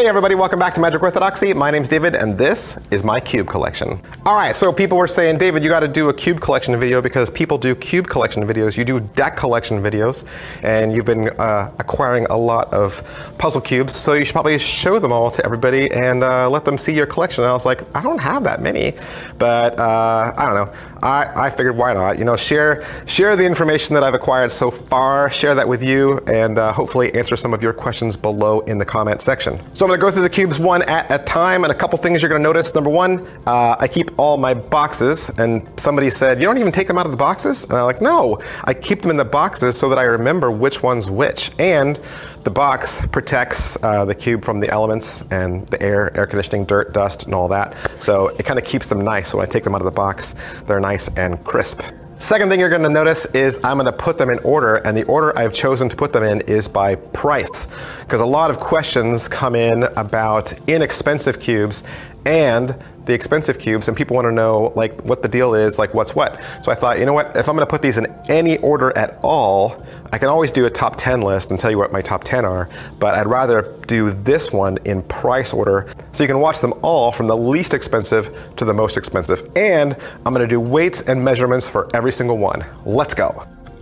Hey everybody, welcome back to Magic Orthodoxy. My name's David and this is my cube collection. All right, so people were saying, David, you got to do a cube collection video because people do cube collection videos. You do deck collection videos and you've been acquiring a lot of puzzle cubes. So you should probably show them all to everybody and let them see your collection. And I was like, I don't have that many, but I don't know. I figured why not, you know, share the information that I've acquired so far, share that with you, and hopefully answer some of your questions below in the comment section. So I'm gonna go through the cubes one at a time, and a couple things you're gonna notice. Number one, I keep all my boxes, and somebody said, you don't even take them out of the boxes? And I'm like, no, I keep them in the boxes so that I remember which one's which. And the box protects the cube from the elements and the air conditioning, dirt, dust, and all that. So it kind of keeps them nice. So when I take them out of the box, they're nice and crisp. Second thing you're going to notice is I'm going to put them in order, and the order I've chosen to put them in is by price, because a lot of questions come in about inexpensive cubes and the expensive cubes, and people want to know like what the deal is, like what's what. So I thought, you know what, if I'm going to put these in any order at all, I can always do a top 10 list and tell you what my top 10 are, but I'd rather do this one in price order so you can watch them all from the least expensive to the most expensive. And I'm going to do weights and measurements for every single one. Let's go.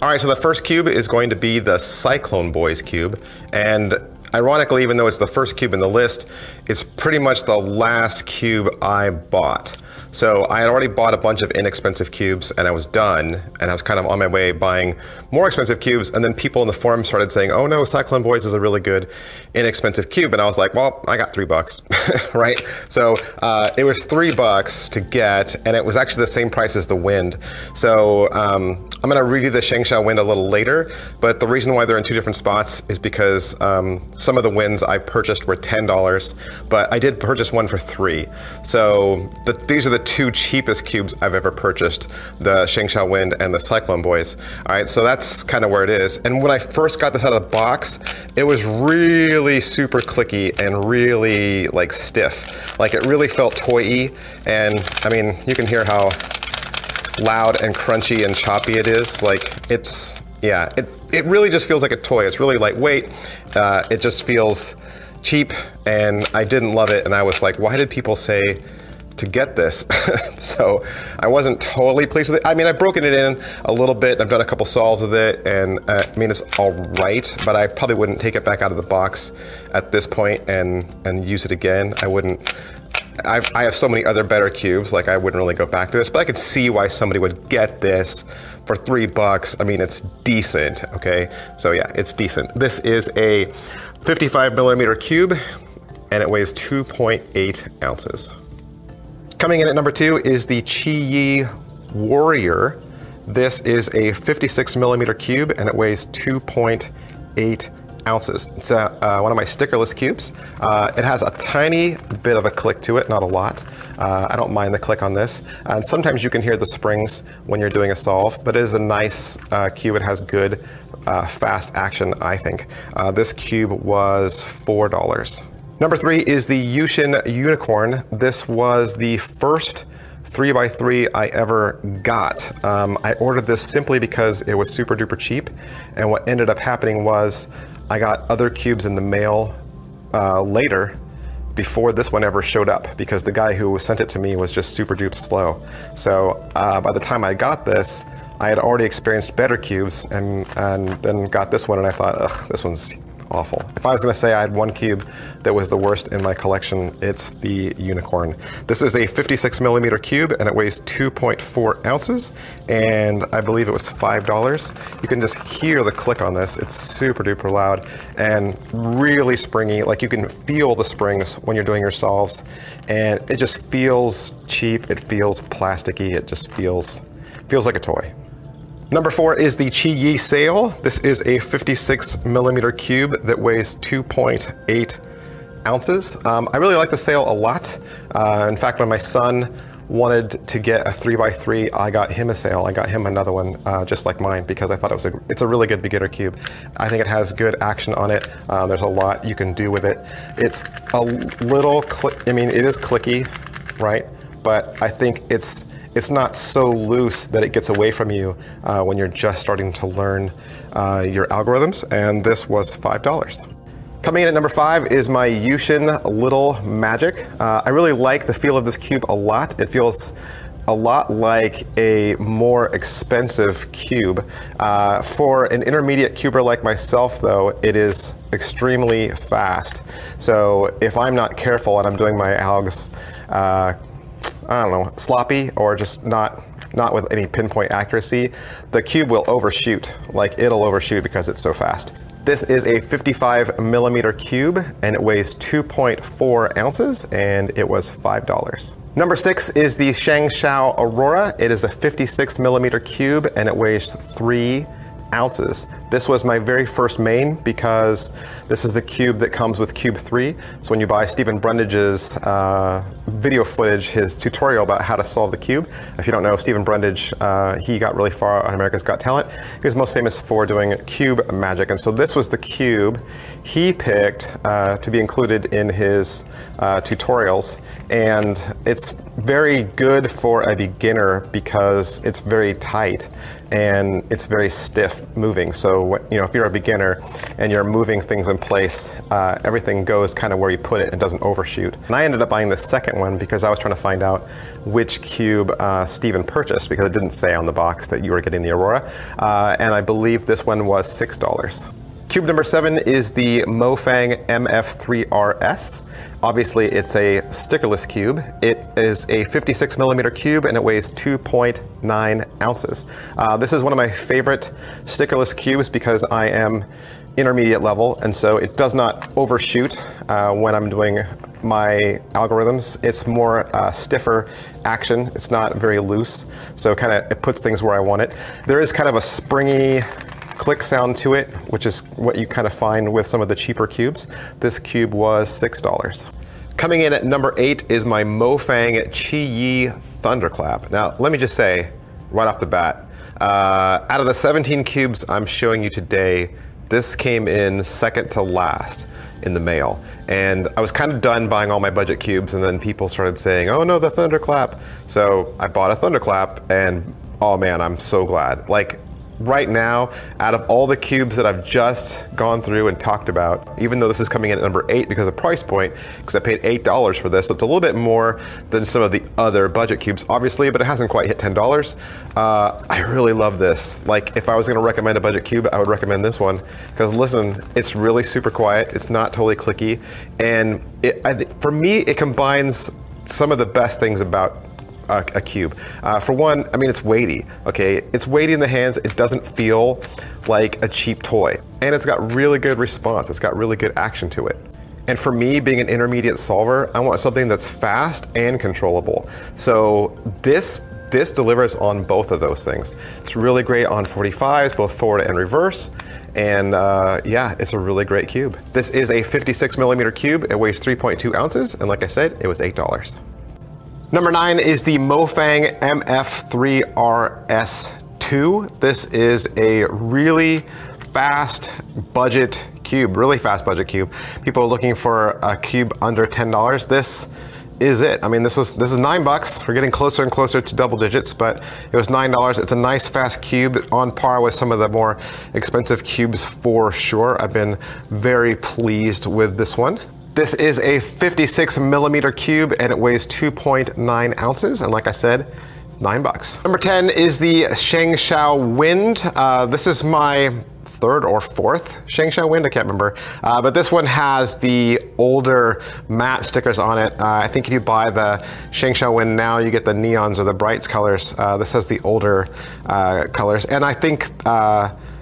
All right, so the first cube is going to be the Cyclone Boys cube, and ironically, even though it's the first cube in the list, it's pretty much the last cube I bought. So I had already bought a bunch of inexpensive cubes and I was done, and I was kind of on my way buying more expensive cubes, and then people in the forum started saying, oh no, Cyclone Boys is a really good inexpensive cube, and I was like, well, I got $3, right? So it was $3 to get, and it was actually the same price as the Wind. So I'm gonna review the Shangshao Wind a little later, but the reason why they're in two different spots is because some of the Winds I purchased were $10, but I did purchase one for $3. So these are the two cheapest cubes I've ever purchased, the Shangshao Wind and the Cyclone Boys. All right, so that's kind of where it is. And when I first got this out of the box, it was really super clicky and really like stiff. Like it really felt toy-y, and I mean, you can hear how loud and crunchy and choppy it is. Like it's, yeah, it really just feels like a toy. It's really lightweight. It just feels cheap, and I didn't love it. And I was like, why did people say to get this? So I wasn't totally pleased with it. I mean, I've broken it in a little bit. I've done a couple solves with it, and I mean, it's all right, but I probably wouldn't take it back out of the box at this point and use it again. I wouldn't. I have so many other better cubes, like I wouldn't really go back to this, but I could see why somebody would get this for $3. I mean, it's decent, okay? So yeah, it's decent. This is a 55mm cube, and it weighs 2.8 ounces. Coming in at number 2 is the Chi-Yi Warrior. This is a 56mm cube, and it weighs 2.8 ounces. It's one of my stickerless cubes. It has a tiny bit of a click to it, not a lot. I don't mind the click on this. And sometimes you can hear the springs when you're doing a solve, but it is a nice cube. It has good fast action, I think. This cube was $4. Number 3 is the Yushin Unicorn. This was the first 3x3 I ever got. I ordered this simply because it was super duper cheap, and what ended up happening was I got other cubes in the mail later before this one ever showed up, because the guy who sent it to me was just super duper slow. So by the time I got this, I had already experienced better cubes, and then got this one, and I thought, ugh, this one's awful. If I was gonna say I had one cube that was the worst in my collection, it's the Unicorn. This is a 56mm cube, and it weighs 2.4 ounces, and I believe it was $5. You can just hear the click on this. It's super duper loud and really springy. Like you can feel the springs when you're doing your solves, and it just feels cheap. It feels plasticky. It just feels like a toy. Number 4 is the Chi-Yi Sail. This is a 56mm cube that weighs 2.8 ounces. I really like the sail a lot. In fact, when my son wanted to get a 3x3, I got him a sail. I got him another one just like mine, because I thought it's a really good beginner cube. I think it has good action on it. There's a lot you can do with it. It's a little I mean, it is clicky, right? But I think it's not so loose that it gets away from you when you're just starting to learn your algorithms, and this was $5. Coming in at number 5 is my Yushin Little Magic. I really like the feel of this cube a lot. It feels a lot like a more expensive cube. For an intermediate cuber like myself though, it is extremely fast. So if I'm not careful and I'm doing my algs, I don't know, sloppy or just not with any pinpoint accuracy, the cube will overshoot. Like it'll overshoot because it's so fast. This is a 55 millimeter cube and it weighs 2.4 ounces and it was $5. Number 6 is the Shangshao Aurora. It is a 56 millimeter cube and it weighs 3 ounces. This was my very first main because this is the cube that comes with Cube 3. So when you buy Stephen Brundage's video footage, his tutorial about how to solve the cube, if you don't know, Stephen Brundage, he got really far on America's Got Talent. He was most famous for doing cube magic. And so this was the cube he picked to be included in his tutorials. And it's very good for a beginner because it's very tight and it's very stiff moving. So, you know, if you're a beginner and you're moving things in place, everything goes kind of where you put it and doesn't overshoot. And I ended up buying the second one because I was trying to find out which cube Stephen purchased because it didn't say on the box that you were getting the Aurora. And I believe this one was $6. Cube number 7 is the Mofang MF3RS. Obviously, it's a stickerless cube. It is a 56 millimeter cube and it weighs 2.9 ounces. This is one of my favorite stickerless cubes because I am intermediate level and so it does not overshoot when I'm doing my algorithms. It's more stiffer action. It's not very loose, so kind of it puts things where I want it. There is kind of a springy click sound to it, which is what you kind of find with some of the cheaper cubes. This cube was $6. Coming in at number 8 is my Mofang Qi Thunderclap. Now, let me just say right off the bat, out of the 17 cubes I'm showing you today, this came in second to last in the mail. And I was kind of done buying all my budget cubes and then people started saying, oh no, the Thunderclap. So I bought a Thunderclap and oh man, I'm so glad. Like, right now, out of all the cubes that I've just gone through and talked about, even though this is coming in at number 8 because of price point, because I paid $8 for this, so it's a little bit more than some of the other budget cubes, obviously, but it hasn't quite hit $10. I really love this. Like, if I was gonna recommend a budget cube, I would recommend this one, because listen, it's really super quiet, it's not totally clicky, and for me, it combines some of the best things about a cube. For one, I mean, it's weighty, okay? It's weighty in the hands. It doesn't feel like a cheap toy. And it's got really good response. It's got really good action to it. And for me, being an intermediate solver, I want something that's fast and controllable. So this delivers on both of those things. It's really great on 45s, both forward and reverse. And yeah, it's a really great cube. This is a 56 millimeter cube. It weighs 3.2 ounces. And like I said, it was $8. Number 9 is the Mofang MF3RS2. This is a really fast budget cube, really fast budget cube. People are looking for a cube under $10. This is it. I mean, this is $9. We're getting closer and closer to double digits, but it was $9. It's a nice fast cube on par with some of the more expensive cubes for sure. I've been very pleased with this one. This is a 56 millimeter cube and it weighs 2.9 ounces. And like I said, $9. Number 10 is the Shangshao Wind. This is my third or fourth Shangshao Wind, I can't remember. But this one has the older matte stickers on it. I think if you buy the Shangshao Wind now, you get the neons or the brights colors. This has the older colors. And I think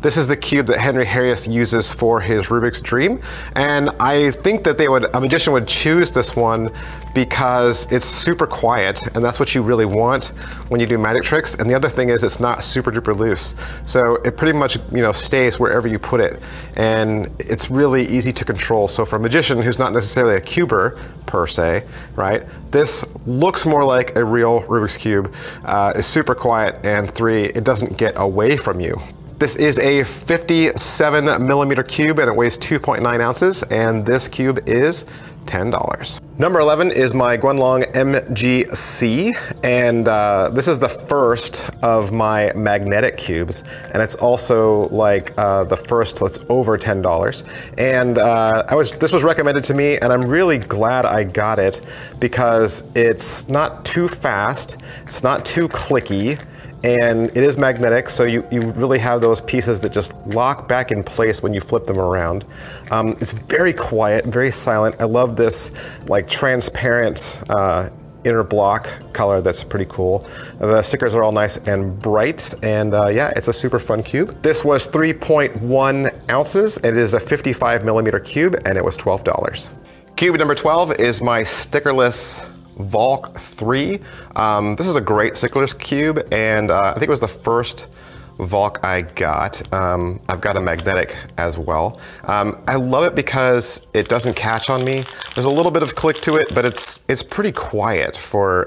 this is the cube that Henry Harris uses for his Rubik's Dream. And I think that a magician would choose this one because it's super quiet and that's what you really want when you do magic tricks. And the other thing is it's not super duper loose. So it pretty much, you know, stays wherever you put it. And it's really easy to control. So for a magician who's not necessarily a cuber per se, right? This looks more like a real Rubik's Cube. It's super quiet, and 3, it doesn't get away from you. This is a 57 millimeter cube and it weighs 2.9 ounces, and this cube is $10. Number 11 is my Guanlong MGC, and this is the first of my magnetic cubes, and it's also like the first that's over $10. And this was recommended to me, and I'm really glad I got it because it's not too fast, it's not too clicky, and it is magnetic, so you really have those pieces that just lock back in place when you flip them around. It's very quiet, very silent. I love this like transparent inner block color that's pretty cool. The stickers are all nice and bright, and yeah, it's a super fun cube. This was 3.1 ounces. It is a 55mm cube, and it was $12. Cube number 12 is my stickerless Volk 3. This is a great stickerless cube, and I think it was the first Volk I got. I've got a magnetic as well. I love it because it doesn't catch on me. There's a little bit of click to it, but it's pretty quiet for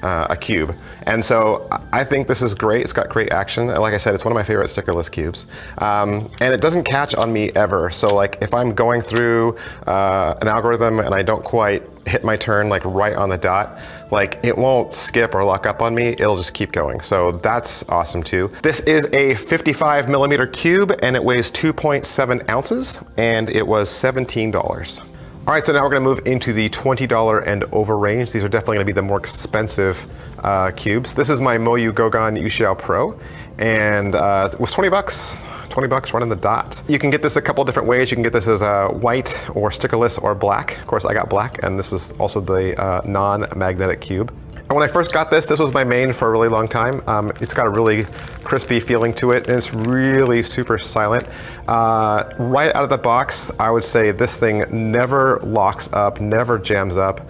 a cube. And so I think this is great. It's got great action. And like I said, it's one of my favorite stickerless cubes. And it doesn't catch on me ever. So like if I'm going through an algorithm and I don't quite hit my turn like right on the dot, like it won't skip or lock up on me, it'll just keep going. So that's awesome too. This is a 55mm cube, and it weighs 2.7 ounces, and it was $17. All right, so now we're gonna move into the $20 and over range. These are definitely gonna be the more expensive cubes. This is my Moyu Gogan Yuxiao Pro, and it was 20 bucks. 20 bucks right on the dot. You can get this a couple different ways. You can get this as a white or stickerless or black. Of course, I got black, and this is also the non-magnetic cube. And when I first got this was my main for a really long time. It's got a really crispy feeling to it, and it's really super silent. Right out of the box, I would say this thing never locks up, never jams up.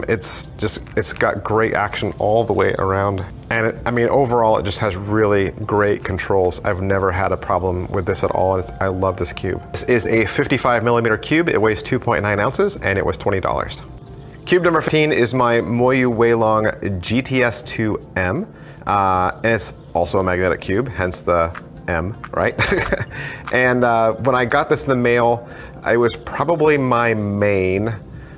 It's got great action all the way around. And I mean, overall, it just has really great controls. I've never had a problem with this at all. I love this cube. This is a 55mm cube. It weighs 2.9 ounces, and it was $20. Cube number 15 is my Moyu Weilong GTS2M, and it's also a magnetic cube, hence the M, right? And when I got this in the mail, it was probably my main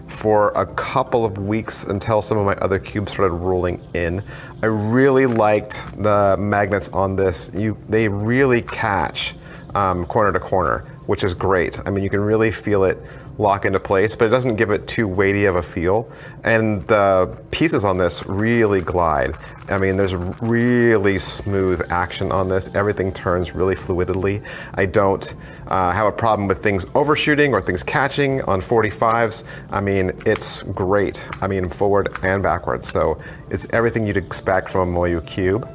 for a couple of weeks until some of my other cubes started rolling in. I really liked the magnets on this. They really catch corner to corner, which is great. I mean, you can really feel it lock into place, but it doesn't give it too weighty of a feel. And the pieces on this really glide. I mean, there's really smooth action on this. Everything turns really fluidly. I don't have a problem with things overshooting or things catching on 45s. I mean, it's great. I mean, forward and backwards. So it's everything you'd expect from a Moyu cube.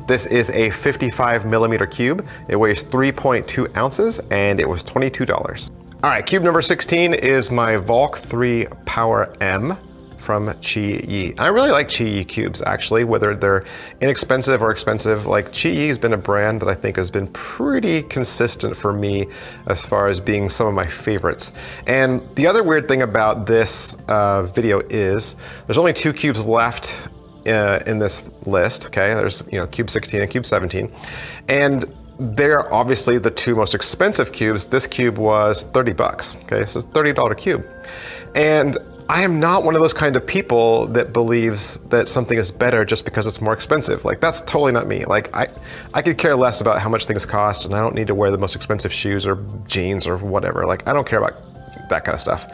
This is a 55mm cube. It weighs 3.2 ounces, and it was $22. All right, cube number 16 is my Volk 3 Power M from Chi-Yi. I really like Chi-Yi cubes, actually, whether they're inexpensive or expensive. Like, Chi-Yi has been a brand that I think has been pretty consistent for me as far as being some of my favorites. And the other weird thing about this video is there's only 2 cubes left in this list, okay? There's, cube 16 and cube 17. And they're obviously the 2 most expensive cubes. This cube was 30 bucks, okay? So it's a $30 cube. And I am not one of those kind of people that believes that something is better just because it's more expensive. Like, that's totally not me. Like, I could care less about how much things cost, and I don't need to wear the most expensive shoes or jeans or whatever. Like, I don't care about that kind of stuff.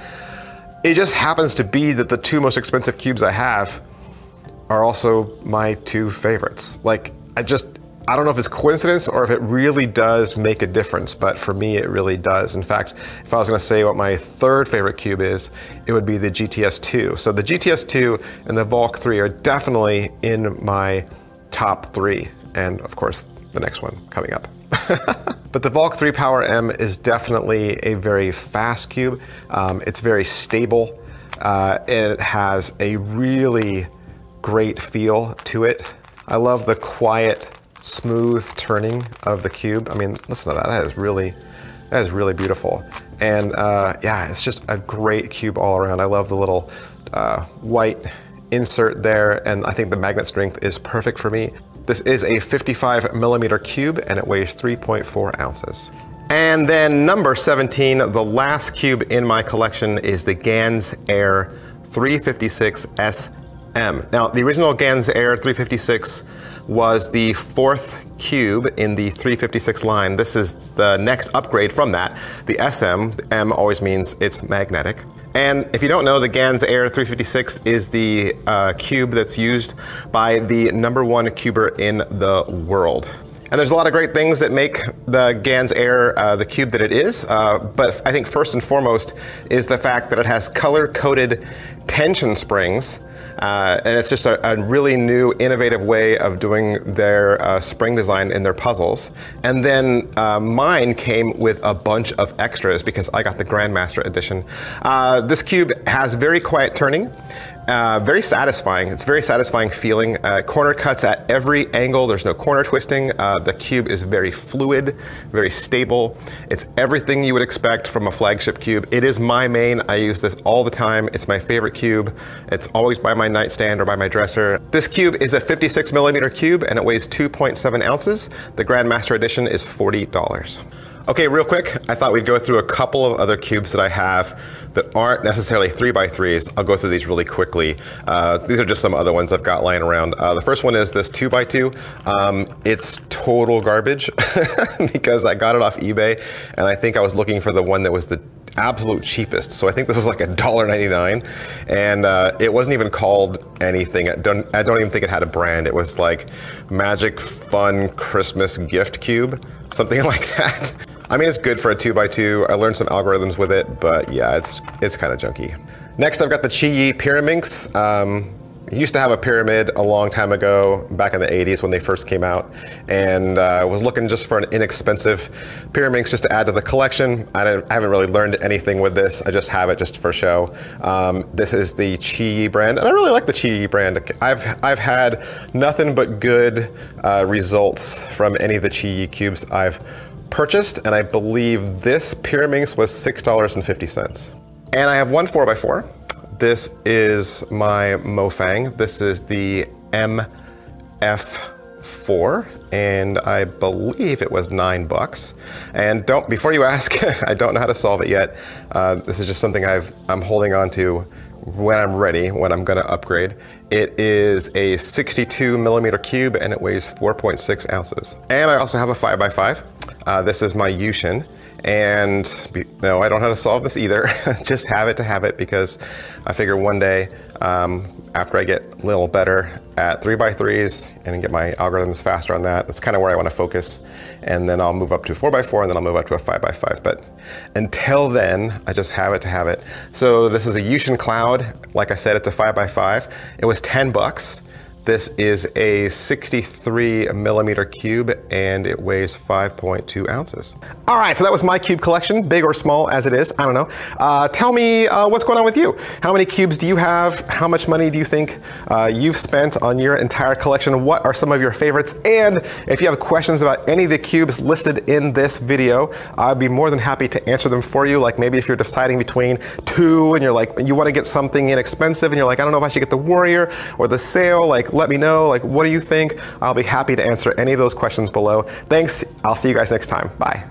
It just happens to be that the 2 most expensive cubes I have are also my 2 favorites. Like, I don't know if it's coincidence or if it really does make a difference, but for me, it really does. In fact, if I was gonna say what my 3rd favorite cube is, it would be the GTS2. So the GTS2 and the Volk 3 are definitely in my top 3. And of course, the next one coming up. But the Volk 3 Power M is definitely a very fast cube. It's very stable. It has a really great feel to it. I love the quiet, smooth turning of the cube. I mean, listen to that. That is really beautiful. And yeah, it's just a great cube all around. I love the little white insert there, and I think the magnet strength is perfect for me. This is a 55mm cube, and it weighs 3.4 ounces. And then number 17, the last cube in my collection is the Gans Air 356 SM. Now, the original Gans Air 356 was the 4th cube in the 356 line. This is the next upgrade from that. The SM, the M always means it's magnetic. And if you don't know, the Gans Air 356 is the cube that's used by the #1 cuber in the world. And there's a lot of great things that make the Gans Air the cube that it is, but I think first and foremost is the fact that it has color-coded tension springs, and it's just a really new, innovative way of doing their spring design in their puzzles. And then mine came with a bunch of extras because I got the Grandmaster edition. This cube has very quiet turning. Very satisfying. It's very satisfying feeling. Corner cuts at every angle. There's no corner twisting. The cube is very fluid, very stable. It's everything you would expect from a flagship cube. It is my main. I use this all the time. It's my favorite cube. It's always by my nightstand or by my dresser. This cube is a 56mm cube and it weighs 2.7 ounces. The Grandmaster edition is $40. Okay, real quick, I thought we'd go through a couple of other cubes that I have that aren't necessarily 3x3s. I'll go through these really quickly. These are just some other ones I've got lying around. The first one is this 2x2. It's total garbage because I got it off eBay and I think I was looking for the one that was the absolute cheapest. So I think this was like $1.99 and it wasn't even called anything. I don't even think it had a brand. It was like Magic Fun Christmas Gift Cube, something like that. I mean, it's good for a 2x2. I learned some algorithms with it, but yeah, it's kind of junky. Next, I've got the Chi-Yi Pyraminx. Used to have a pyramid a long time ago, back in the 80s when they first came out, and was looking just for an inexpensive Pyraminx just to add to the collection. I haven't really learned anything with this. I just have it just for show. This is the Chi-Yi brand, and I really like the Chi-Yi brand. I've had nothing but good results from any of the Chi-Yi cubes I've purchased, and I believe this Pyraminx was $6.50. And I have one 4x4. This is my Mofang. This is the MF4, and I believe it was $9. And before you ask, I don't know how to solve it yet. This is just something I'm holding on to when I'm ready, when I'm gonna upgrade. It is a 62mm cube and it weighs 4.6 ounces. And I also have a 5x5. This is my Yushin. And no, I don't know how to solve this either. Just have it to have it because I figure one day after I get a little better at 3x3s and get my algorithms faster on that, that's kind of where I want to focus. And then I'll move up to 4x4 and then I'll move up to a 5x5. But until then, I just have it to have it. So this is a Yushin Cloud. Like I said, it's a 5x5. It was $10. This is a 63mm cube and it weighs 5.2 ounces. All right, so that was my cube collection, big or small as it is, I don't know. Tell me what's going on with you. How many cubes do you have? How much money do you think you've spent on your entire collection? What are some of your favorites? And if you have questions about any of the cubes listed in this video, I'd be more than happy to answer them for you. Like maybe if you're deciding between two and you're like, you want to get something inexpensive and you're like, I don't know if I should get the Warrior or the Sail, like let me know, like what do you think? I'll be happy to answer any of those questions below. Thanks, I'll see you guys next time, bye.